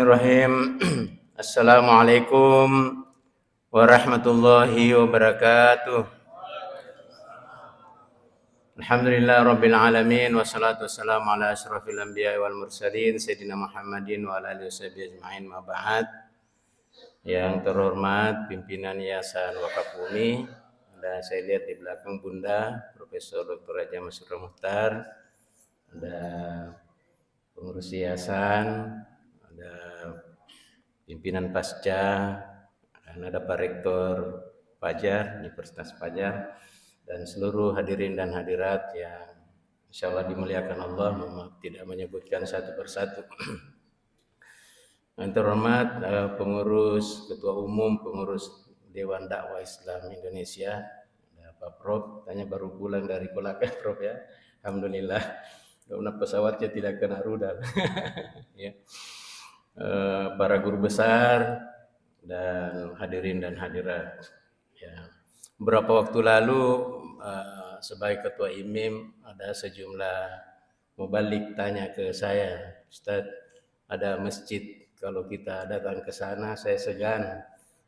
Bismillahirrahmanirrahim. Assalamualaikum warahmatullahi wabarakatuh. Alhamdulillah rabbil alamin wassalatu wassalamu ala asyrafil anbiya'i wal mursalin sayyidina Muhammadin wa ala alihi washabihi ajma'in ma ba'd. Yang terhormat pimpinan Yayasan Wakaf Bumi, dan saya lihat di belakang Bunda Profesor Dr. Haji Masrur Mukhtar, ada pengurus yayasan, ada pimpinan pasca, dan ada Pak Rektor Fajar, Universitas Fajar, dan seluruh hadirin dan hadirat yang insya Allah dimuliakan Allah, tidak menyebutkan satu persatu. Yang terhormat pengurus, ketua umum, pengurus Dewan Dakwah Islam Indonesia, Pak Prof, tanya baru pulang dari Kolaka Prof ya, Alhamdulillah, karena pesawatnya tidak kena rudal. Ya. Para guru besar dan hadirin dan hadirat. Ya. Beberapa waktu lalu sebagai ketua IMIM ada sejumlah mubalik tanya ke saya, Ustaz, ada masjid, kalau kita datang ke sana saya segan.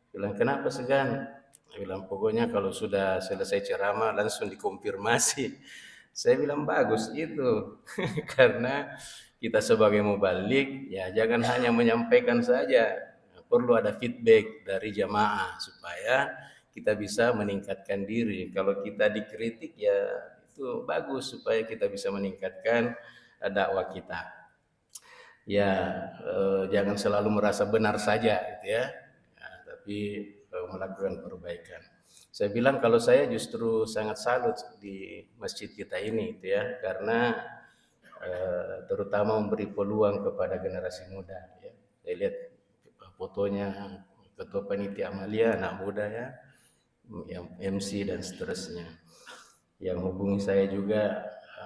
Bilang, kenapa segan? Bilang, pokoknya kalau sudah selesai ceramah langsung dikonfirmasi. Saya bilang bagus itu. Karena kita sebagai mubalik, ya jangan hanya menyampaikan saja, perlu ada feedback dari jamaah supaya kita bisa meningkatkan diri. Kalau kita dikritik ya itu bagus supaya kita bisa meningkatkan dakwah kita. Ya jangan selalu merasa benar saja gitu ya, tapi melakukan perbaikan. Saya bilang kalau saya justru sangat salut di masjid kita ini gitu ya, karena terutama memberi peluang kepada generasi muda ya. Saya lihat fotonya ketua panitia amalia anak muda ya, yang MC dan seterusnya. Yang hubungi saya juga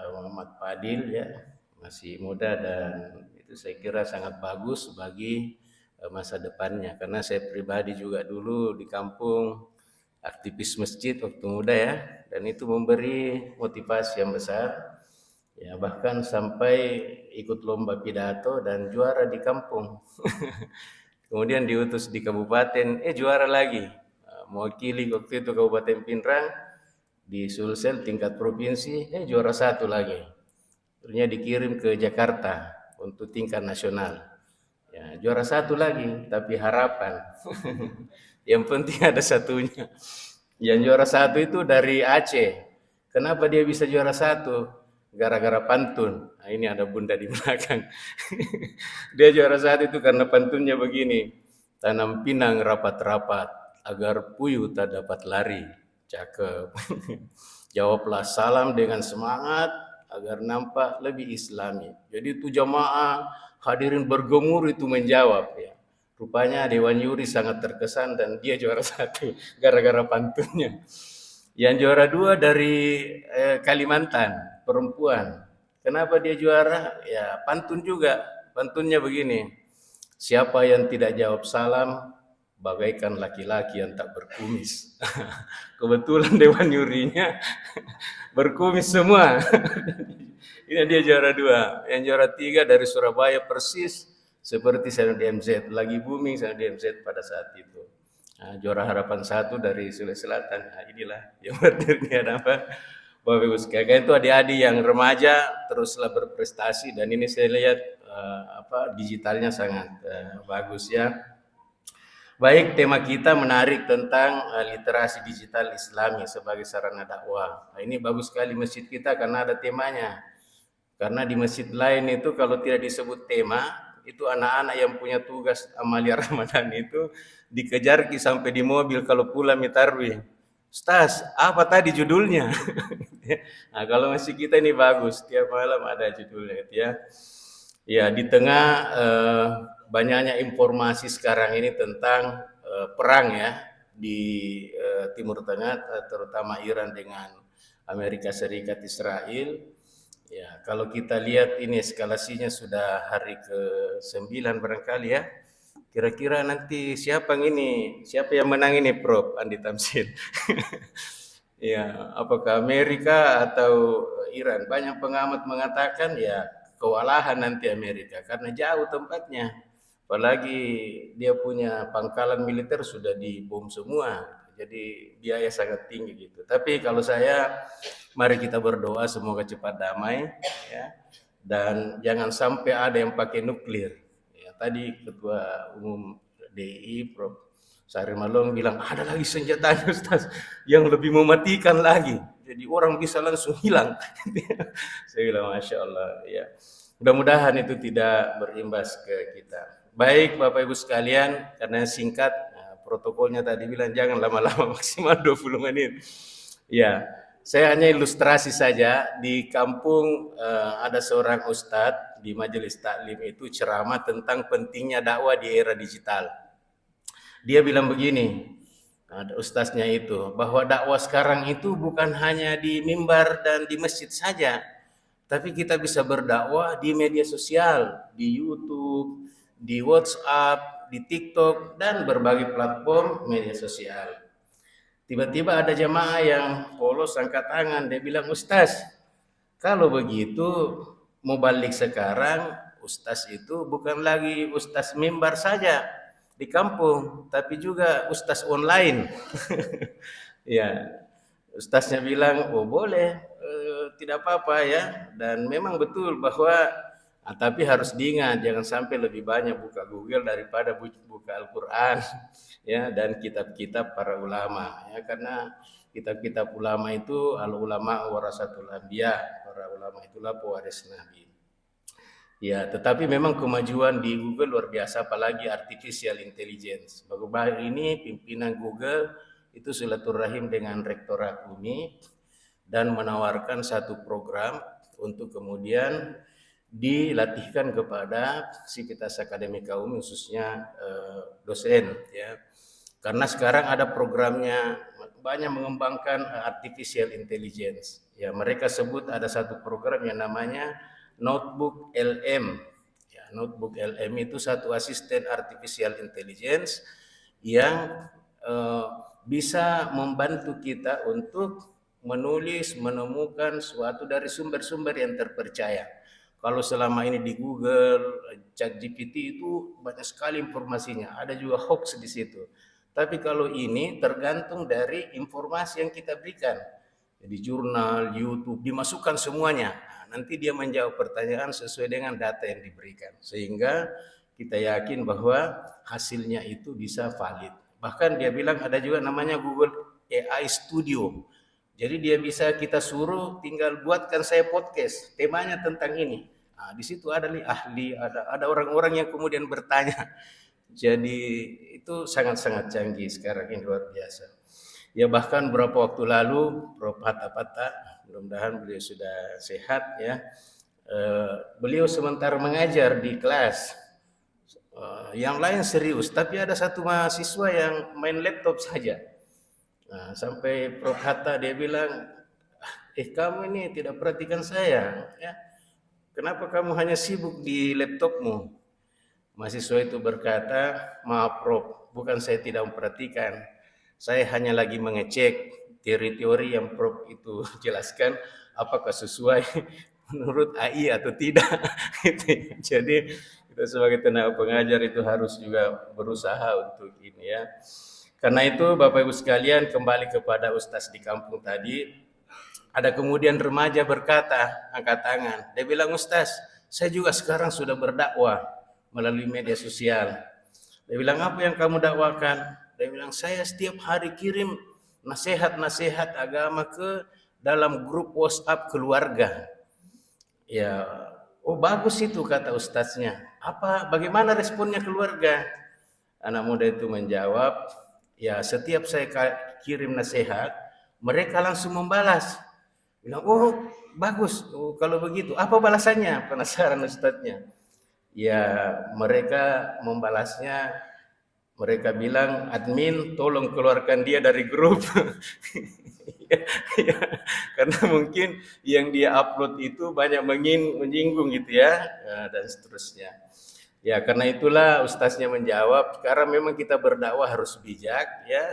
Muhammad Fadil ya, masih muda, dan itu saya kira sangat bagus bagi masa depannya, karena saya pribadi juga dulu di kampung aktivis masjid waktu muda ya, dan itu memberi motivasi yang besar. Ya, bahkan sampai ikut lomba pidato dan juara di kampung. Kemudian diutus di kabupaten, juara lagi. Mewakili waktu itu Kabupaten Pinrang di Sulsel tingkat provinsi, juara satu lagi. Ternyata dikirim ke Jakarta untuk tingkat nasional. Ya, juara satu lagi, tapi harapan. Yang penting ada satunya. Yang juara satu itu dari Aceh. Kenapa dia bisa juara satu? Gara-gara pantun. Nah, ini ada Bunda di belakang. Dia juara satu itu karena pantunnya begini. Tanam pinang rapat-rapat, agar puyuh tak dapat lari. Cakep. Jawablah salam dengan semangat, agar nampak lebih islami. Jadi itu jamaah hadirin bergemur itu menjawab ya. Rupanya Dewan Juri sangat terkesan dan dia juara satu gara-gara pantunnya. Yang juara dua dari Kalimantan, perempuan. Kenapa dia juara? Ya pantun juga. Pantunnya begini. Siapa yang tidak jawab salam, bagaikan laki-laki yang tak berkumis. Kebetulan Dewan Jurinya berkumis semua. Ini dia juara dua. Yang juara tiga dari Surabaya persis seperti saya di MZ. Lagi booming saya di MZ pada saat itu. Nah, juara harapan satu dari Sulawesi Selatan. Nah, inilah yang berdirinya apa? Bapak Ibu sekalian, itu adik-adik yang remaja teruslah berprestasi, dan ini saya lihat digitalnya sangat bagus ya. Baik, tema kita menarik tentang literasi digital Islami sebagai sarana dakwah. Nah, ini bagus sekali masjid kita karena ada temanya. Karena di masjid lain itu kalau tidak disebut tema, itu anak-anak yang punya tugas amalia Ramadan itu dikejar sampai di mobil kalau pulang mitarwi. Ustaz, apa tadi judulnya? Nah, kalau masjid kita ini bagus, tiap malam ada judulnya ya. Ya, di tengah banyaknya informasi sekarang ini tentang perang ya di Timur Tengah, terutama Iran dengan Amerika Serikat, Israel. Ya, kalau kita lihat ini eskalasinya sudah hari ke-9 barangkali ya. Kira-kira nanti siapa yang menang ini Prof. Andi Tamsin? Ya, apakah Amerika atau Iran? Banyak pengamat mengatakan ya kewalahan nanti Amerika karena jauh tempatnya. Apalagi dia punya pangkalan militer sudah dibom semua, jadi biaya sangat tinggi gitu. Tapi kalau saya, mari kita berdoa semoga cepat damai, ya, dan jangan sampai ada yang pakai nuklir. Ya, tadi Ketua Umum DI Prof. Sari Malong bilang ada lagi senjatanya Ustaz yang lebih mematikan lagi. Jadi orang bisa langsung hilang. Saya bilang Masya Allah. Ya. Mudah-mudahan itu tidak berimbas ke kita. Baik Bapak Ibu sekalian, karena singkat, protokolnya tadi bilang jangan lama-lama maksimal 20 menit. Ya, saya hanya ilustrasi saja, di kampung ada seorang ustadz di majelis taklim itu ceramah tentang pentingnya dakwah di era digital. Dia bilang begini, ada ustaznya itu, bahwa dakwah sekarang itu bukan hanya di mimbar dan di masjid saja, tapi kita bisa berdakwah di media sosial, di YouTube, di WhatsApp, di TikTok, dan berbagai platform media sosial. Tiba-tiba ada jemaah yang polos angkat tangan, dia bilang, Ustaz, kalau begitu mau balik sekarang, Ustaz itu bukan lagi Ustaz mimbar saja di kampung, tapi juga Ustaz online. Ya, Ustaznya bilang, oh boleh, tidak apa-apa ya. Dan memang betul bahwa, tapi harus diingat, jangan sampai lebih banyak buka Google daripada buka Al-Quran, ya, dan kitab-kitab para ulama, ya, karena kitab-kitab ulama itu al-ulama warasatul anbiya, para ulama itulah pewaris Nabi. Ya, tetapi memang kemajuan di Google luar biasa, apalagi artificial intelligence. Baru-baru ini pimpinan Google itu silaturahim dengan Rektorat UNI dan menawarkan satu program untuk kemudian dilatihkan kepada sivitas akademika UNI, khususnya dosen, ya. Karena sekarang ada programnya, banyak mengembangkan artificial intelligence. Ya, mereka sebut ada satu program yang namanya Notebook LM. Ya, Notebook LM itu satu asisten artificial intelligence yang bisa membantu kita untuk menulis, menemukan suatu dari sumber-sumber yang terpercaya. Kalau selama ini di Google, ChatGPT itu banyak sekali informasinya, ada juga hoax di situ. Tapi kalau ini tergantung dari informasi yang kita berikan. Jadi jurnal, YouTube, dimasukkan semuanya. Nah, nanti dia menjawab pertanyaan sesuai dengan data yang diberikan. Sehingga kita yakin bahwa hasilnya itu bisa valid. Bahkan dia bilang ada juga namanya Google AI Studio. Jadi dia bisa kita suruh tinggal buatkan saya podcast, temanya tentang ini. Nah, di situ ada ahli, ada orang-orang yang kemudian bertanya. Jadi itu sangat-sangat canggih sekarang ini, luar biasa. Ya bahkan beberapa waktu lalu Prof. Hatta Patta, mudah-mudahan beliau sudah sehat ya. Beliau sementara mengajar di kelas, yang lain serius, tapi ada satu mahasiswa yang main laptop saja. Nah, sampai Prof. Hatta dia bilang, kamu ini tidak perhatikan saya, ya. Kenapa kamu hanya sibuk di laptopmu? Mahasiswa itu berkata, maaf Prof, bukan saya tidak memperhatikan. Saya hanya lagi mengecek teori-teori yang Prof itu jelaskan, apakah sesuai menurut AI atau tidak. Jadi kita sebagai tenaga pengajar itu harus juga berusaha untuk ini ya. Karena itu Bapak Ibu sekalian, kembali kepada Ustaz di kampung tadi, ada kemudian remaja berkata, angkat tangan. Dia bilang, Ustaz, saya juga sekarang sudah berdakwah melalui media sosial. Dia bilang, apa yang kamu dakwakan? Dia bilang, saya setiap hari kirim nasihat-nasihat agama ke dalam grup WhatsApp keluarga. Ya, oh bagus itu kata ustaznya. Bagaimana responnya keluarga? Anak muda itu menjawab, ya setiap saya kirim nasihat, mereka langsung membalas. Bilang, oh bagus, oh, kalau begitu. Apa balasannya? Penasaran ustadznya. Ya mereka membalasnya, mereka bilang, admin tolong keluarkan dia dari grup. Ya, karena mungkin yang dia upload itu banyak menyinggung gitu ya, dan seterusnya. Ya karena itulah ustaznya menjawab, karena memang kita berdakwah harus bijak ya.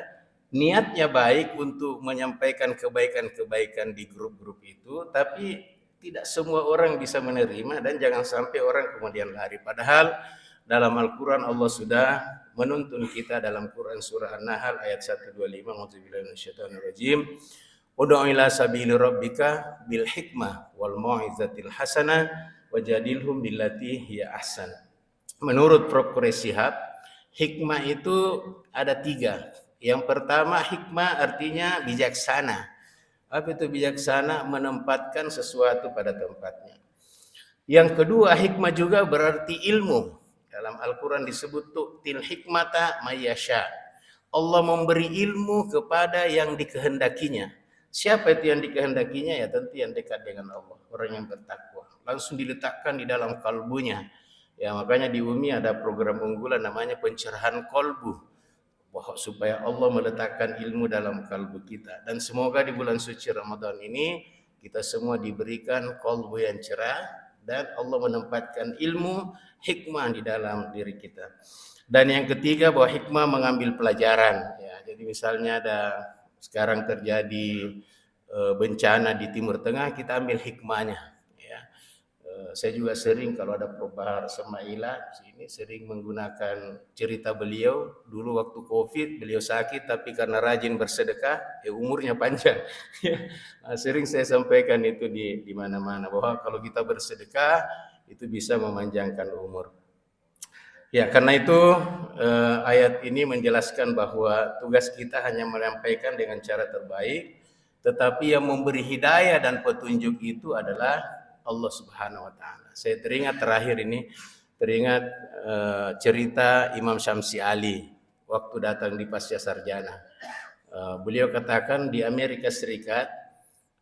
Niatnya baik untuk menyampaikan kebaikan-kebaikan di grup-grup itu, tapi tidak semua orang bisa menerima dan jangan sampai orang kemudian lari. Padahal Dalam Al-Quran Allah sudah menuntun kita dalam Quran surah An-Nahl ayat 125. A'udzubillahi minasyaitonirrajim. Ud'u ila sabili rabbika bil hikmah wal mau'izatil hasanah wajadilhum billati hiya ahsan. Menurut Prof. Quraish Shihab, hikmah itu ada 3. Yang pertama, hikmah artinya bijaksana. Apa itu bijaksana? Menempatkan sesuatu pada tempatnya. Yang kedua, hikmah juga berarti ilmu. Dalam Al-Quran disebut tu'til hikmata mayyasha. Allah memberi ilmu kepada yang dikehendakinya. Siapa itu yang dikehendakinya? Ya tentu yang dekat dengan Allah, orang yang bertakwa. Langsung diletakkan di dalam kalbunya. Ya makanya di UMI ada program unggulan namanya pencerahan kolbu. Bahwa supaya Allah meletakkan ilmu dalam kalbu kita. Dan semoga di bulan suci Ramadan ini kita semua diberikan kolbu yang cerah dan Allah menempatkan ilmu hikmah di dalam diri kita. Dan yang ketiga bahwa hikmah mengambil pelajaran. Ya, jadi misalnya ada sekarang terjadi bencana di Timur Tengah, kita ambil hikmahnya. Ya. Saya juga sering kalau ada Prof. Bahar Semaila sini sering menggunakan cerita beliau dulu waktu COVID, beliau sakit tapi karena rajin bersedekah, umurnya panjang. Sering saya sampaikan itu di mana-mana bahwa kalau kita bersedekah itu bisa memanjangkan umur. Ya, karena itu ayat ini menjelaskan bahwa tugas kita hanya menyampaikan dengan cara terbaik, tetapi yang memberi hidayah dan petunjuk itu adalah Allah Subhanahu wa taala. Saya teringat cerita Imam Syamsi Ali waktu datang di Pasca Sarjana. Beliau katakan di Amerika Serikat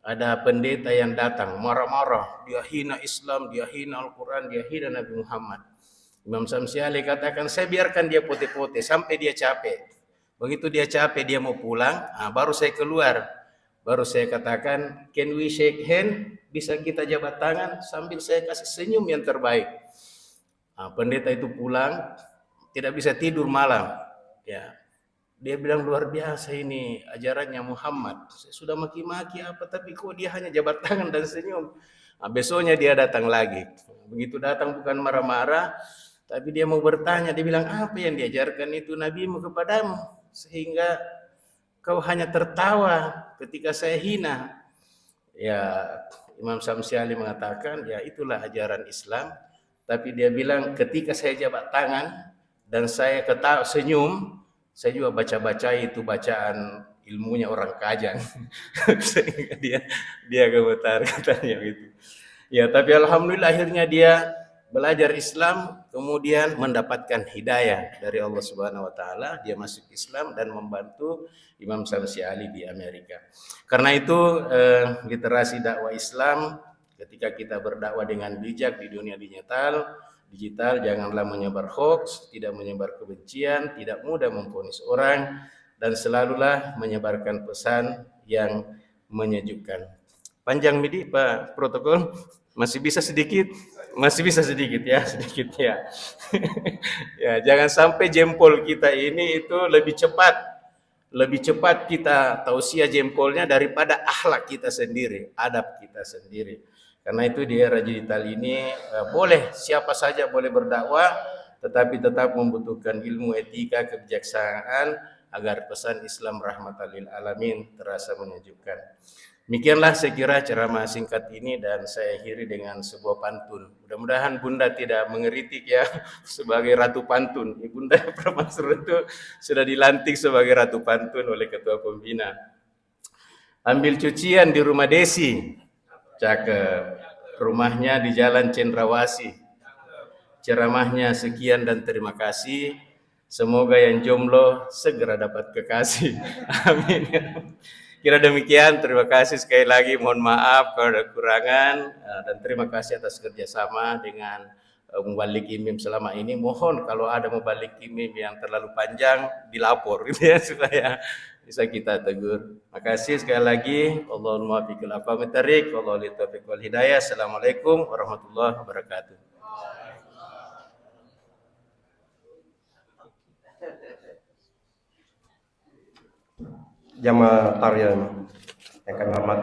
ada pendeta yang datang marah-marah, dia hina Islam, dia hina Al-Quran, dia hina Nabi Muhammad. Imam Syamsi Ali katakan, saya biarkan dia pote-pote sampai dia capek. Begitu dia capek, dia mau pulang, baru saya keluar. Baru saya katakan, can we shake hand? Bisa kita jabat tangan sambil saya kasih senyum yang terbaik. Pendeta itu pulang, tidak bisa tidur malam. Ya, dia bilang luar biasa ini ajarannya Muhammad. Saya sudah maki-maki apa, tapi kok dia hanya jabat tangan dan senyum. Besoknya dia datang lagi. Begitu datang bukan marah-marah, tapi dia mau bertanya. Dia bilang, apa yang diajarkan itu nabimu kepadamu sehingga kau hanya tertawa ketika saya hina? Ya, Imam Syamsi Ali mengatakan, ya itulah ajaran Islam. Tapi dia bilang ketika saya jabat tangan dan saya ketawa senyum, saya juga baca-baca itu bacaan ilmunya orang Kajang. Sehingga dia gemetar katanya gitu. Ya, tapi alhamdulillah akhirnya dia belajar Islam, kemudian mendapatkan hidayah dari Allah Subhanahu wa taala, dia masuk Islam dan membantu Imam Syamsi Ali di Amerika. Karena itu literasi dakwah Islam ketika kita berdakwah dengan bijak di dunia digital janganlah menyebar hoax, tidak menyebar kebencian, tidak mudah memvonis orang dan selalulah menyebarkan pesan yang menyejukkan. Panjang midi Pak protokol? Masih bisa sedikit? Masih bisa sedikit ya, sedikit ya. Ya, jangan sampai jempol kita ini itu lebih cepat kita tausiah jempolnya daripada akhlak kita sendiri, adab kita sendiri. Karena itu di era digital ini boleh siapa saja boleh berdakwah, tetapi tetap membutuhkan ilmu etika, kebijaksanaan agar pesan Islam rahmatan lil alamin terasa menyejukkan. Demikianlah saya kira ceramah singkat ini dan saya akhiri dengan sebuah pantun. Mudah-mudahan Bunda tidak mengeritik ya sebagai ratu pantun. Bunda Pramansur itu sudah dilantik sebagai ratu pantun oleh Ketua Pembina. Ambil cucian di rumah Desi. Cakep. Rumahnya di Jalan Cendrawasih. Ceramahnya sekian dan terima kasih. Semoga yang jomblo segera dapat kekasih. Amin. Kira demikian, terima kasih sekali lagi, mohon maaf kalau ada kekurangan dan terima kasih atas kerjasama dengan Mubalik Imim selama ini. Mohon kalau ada Mubalik Imim yang terlalu panjang dilapor gitu ya supaya bisa kita tegur. Terima kasih sekali lagi. Allahumma biqil aqwamit thariq, wallahu litaufiq wal hidayah. Assalamualaikum warahmatullahi wabarakatuh. Jamaah tarian yang kami hormati,